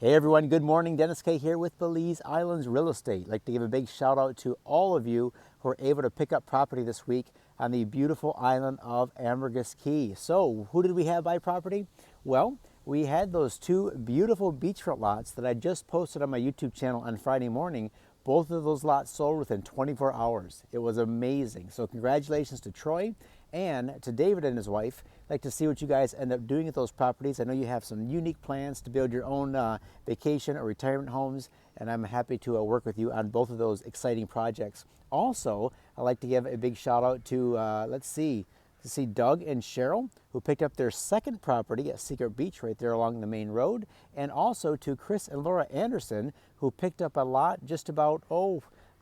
Hey everyone, good morning. Dennis K here with Belize Islands Real Estate. I'd like to give a big shout out to all of you who are able to pick up property this week on the beautiful island of Ambergris Caye. So, who did we have buy property? Well, we had those two beautiful beachfront lots that I just posted on my YouTube channel on Friday morning. Both of those lots sold within 24 hours. It was amazing. So congratulations to Troy and to David and his wife. I'd like to see what you guys end up doing at those properties. I know you have some unique plans to build your own vacation or retirement homes, and I'm happy to work with you on both of those exciting projects. Also, I'd like to give a big shout out to, to see Doug and Cheryl, who picked up their second property at Secret Beach right there along the main road, and also to Chris and Laura Anderson, who picked up a lot just about,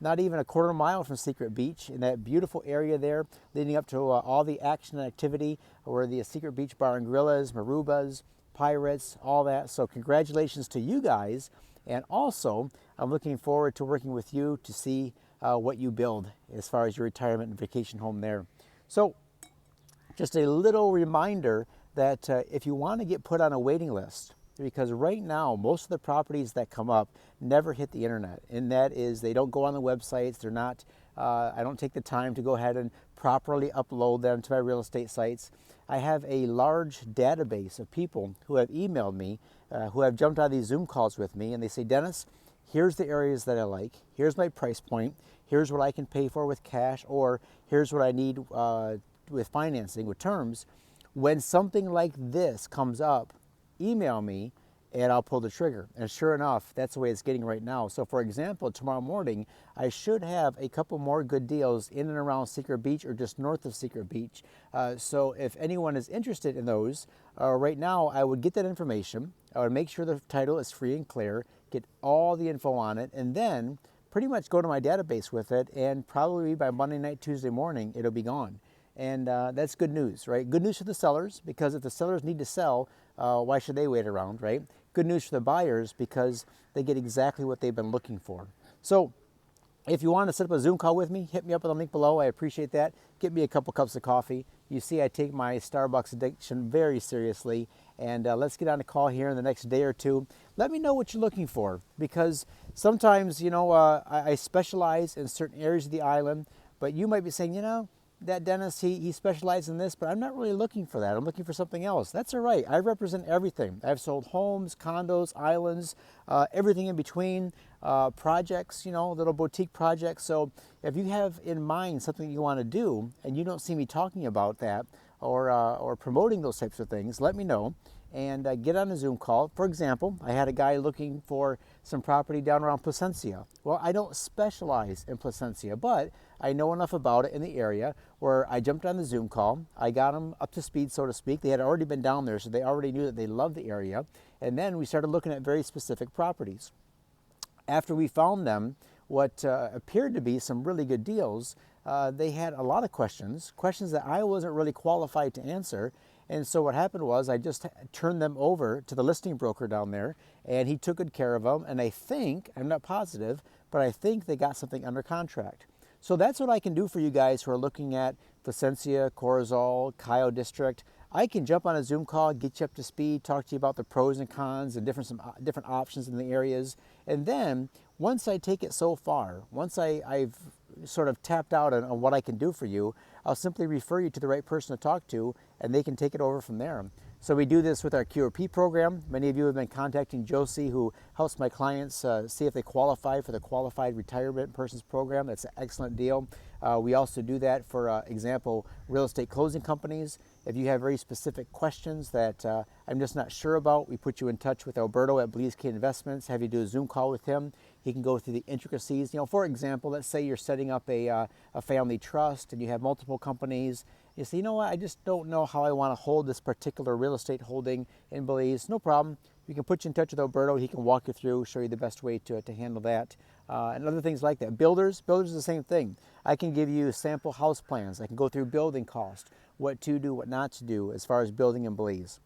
not even a quarter mile from Secret Beach in that beautiful area there, leading up to all the action and activity where the Secret Beach Bar and Grill is, Marubas, Pirates, all that. So congratulations to you guys. And also, I'm looking forward to working with you to see what you build as far as your retirement and vacation home there. So just a little reminder that if you want to get put on a waiting list, because right now most of the properties that come up never hit the internet, and that is they don't go on the websites. They're not. I don't take the time to go ahead and properly upload them to my real estate sites. I have a large database of people who have emailed me, who have jumped on these Zoom calls with me, and they say, Dennis, here's the areas that I like. Here's my price point. Here's what I can pay for with cash, or here's what I need with financing, with terms. When something like this comes up, email me and I'll pull the trigger. And sure enough, that's the way it's getting right now. So for example, tomorrow morning, I should have a couple more good deals in and around Secret Beach or just north of Secret Beach. So if anyone is interested in those, right now I would get that information. I would make sure the title is free and clear, get all the info on it, and then pretty much go to my database with it, and probably by Monday night, Tuesday morning, it'll be gone. And that's good news, right? Good news for the sellers, because if the sellers need to sell, why should they wait around, right? Good news for the buyers, because they get exactly what they've been looking for. So if you want to set up a Zoom call with me, hit me up with the link below. I appreciate that. Get me a couple cups of coffee. You see, I take my Starbucks addiction very seriously. And let's get on a call here in the next day or two. Let me know what you're looking for, because sometimes, I specialize in certain areas of the island, but you might be saying, that Dennis, he specializes in this, but I'm not really looking for that. I'm looking for something else. That's all right. I represent everything. I've sold homes, condos, islands, everything in between, projects, little boutique projects. So if you have in mind something you want to do and you don't see me talking about that or promoting those types of things, let me know and get on a Zoom call. For example, I had a guy looking for some property down around Placencia. Well, I don't specialize in Placencia, but I know enough about it in the area where I jumped on the Zoom call. I got them up to speed, so to speak. They had already been down there, so they already knew that they loved the area. And then we started looking at very specific properties. After we found them, what appeared to be some really good deals, they had a lot of questions that I wasn't really qualified to answer. And so what happened was I just turned them over to the listing broker down there, and he took good care of them. And I think, I'm not positive, but I think they got something under contract. So that's what I can do for you guys who are looking at Placencia, Corozal, Cayo District. I can jump on a Zoom call, get you up to speed, talk to you about the pros and cons and different options in the areas. And then once I take it so far, once I've sort of tapped out on what I can do for you, I'll simply refer you to the right person to talk to, and they can take it over from there. So we do this with our QRP program. Many of you have been contacting Josie, who helps my clients see if they qualify for the Qualified Retirement Persons Program. That's an excellent deal. We also do that for example, real estate closing companies. If you have very specific questions that I'm just not sure about, we put you in touch with Alberto at Belize Caye Investments, have you do a Zoom call with him. He can go through the intricacies. For example, let's say you're setting up a family trust and you have multiple companies. You say, what, I just don't know how I want to hold this particular real estate holding in Belize. No problem. We can put you in touch with Alberto. He can walk you through, show you the best way to handle that, and other things like that. Builders is the same thing. I can give you sample house plans. I can go through building cost, what to do, what not to do as far as building in Belize.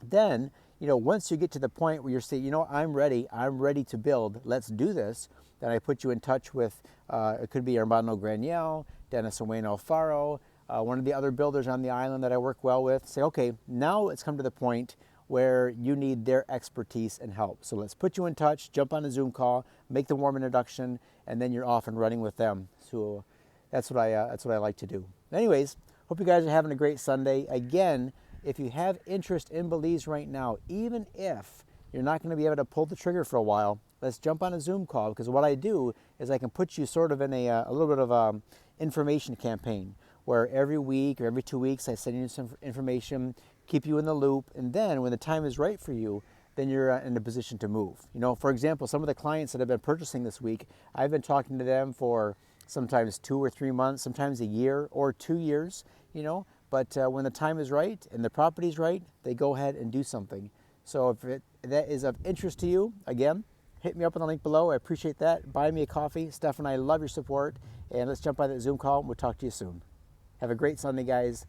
Then, once you get to the point where you're saying, I'm ready to build, let's do this, then I put you in touch with, it could be Armando Graniel, Dennis and Wayne Alfaro, one of the other builders on the island that I work well with. Say, okay, now it's come to the point where you need their expertise and help. So let's put you in touch, jump on a Zoom call, make the warm introduction, and then you're off and running with them. So that's what I like to do. Anyways, hope you guys are having a great Sunday. Again, if you have interest in Belize right now, even if you're not going to be able to pull the trigger for a while, let's jump on a Zoom call, because what I do is I can put you sort of in a little bit of information campaign where every week or every 2 weeks I send you some information, keep you in the loop, and then when the time is right for you, then you're in a position to move. You know, for example, some of the clients that have been purchasing this week, I've been talking to them for sometimes 2 or 3 months, sometimes a year or 2 years, you know, but when the time is right and the property is right, they go ahead and do something. So if that is of interest to you, again, hit me up on the link below. I appreciate that. Buy me a coffee. Steph and I love your support, and let's jump on that Zoom call and we'll talk to you soon. Have a great Sunday, guys.